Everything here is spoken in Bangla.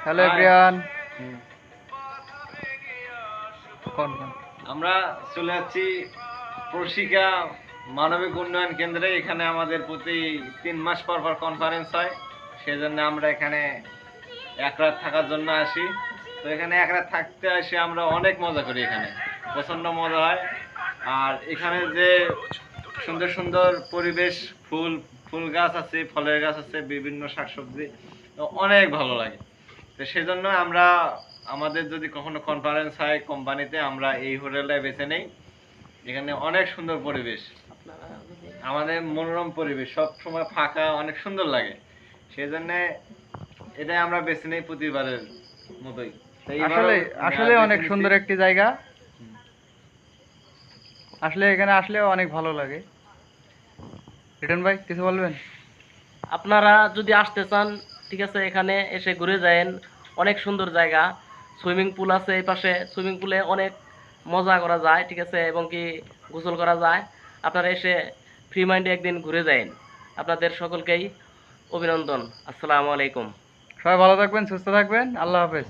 Hello everyone. আমরা চলে যাচ্ছি প্রশিকা মানবিক উন্নয়ন কেন্দ্রে। এখানে আমাদের প্রতি 3 মাস পর পর কনফারেন্স হয়, সেজন্য আমরা এখানে এক রাত থাকার জন্য আসি। তো এখানে এক রাত থাকতে আসে আমরা অনেক মজা করি, এখানে প্রচণ্ড মজা হয়। আর এখানে যে সুন্দর সুন্দর পরিবেশ, ফুল ফুল গাছ আছে, ফলের গাছ আছে, বিভিন্ন শাকসবজি, অনেক ভালো লাগে। তো সেজন্য আমরা আমাদের যদি কখনো কনফারেন্স হয় কোম্পানিতে, আমরা এই হোটেলটা বেছে নেই। এখানে অনেক সুন্দর পরিবেশ, আমাদের মনোরম পরিবেশ, সব সময় ফাঁকা, অনেক সুন্দর লাগে। সেজন্য এটাই আমরা বেছে নেই প্রতিবারের মতোই। আসলে আসলে অনেক সুন্দর একটি জায়গা। আসলে এখানে আসলে অনেক ভালো লাগে। রিটন ভাই কিছু বলবেন? আপনারা যদি আসতে চান, ঠিক আছে, এখানে এসে ঘুরে যায়েন। অনেক সুন্দর জায়গা, সুইমিং পুল আছে এই পাশে, সুইমিং পুলে অনেক মজা করা যায়, ঠিক আছে, এবং কি গোসল করা যায়। আপনারা এসে ফ্রি মাইন্ডে একদিন ঘুরে যায়েন। আপনাদের সকলকেই অভিনন্দন। আসসালামু আলাইকুম। সবাই ভালো থাকবেন, সুস্থ থাকবেন। আল্লাহ হাফেজ।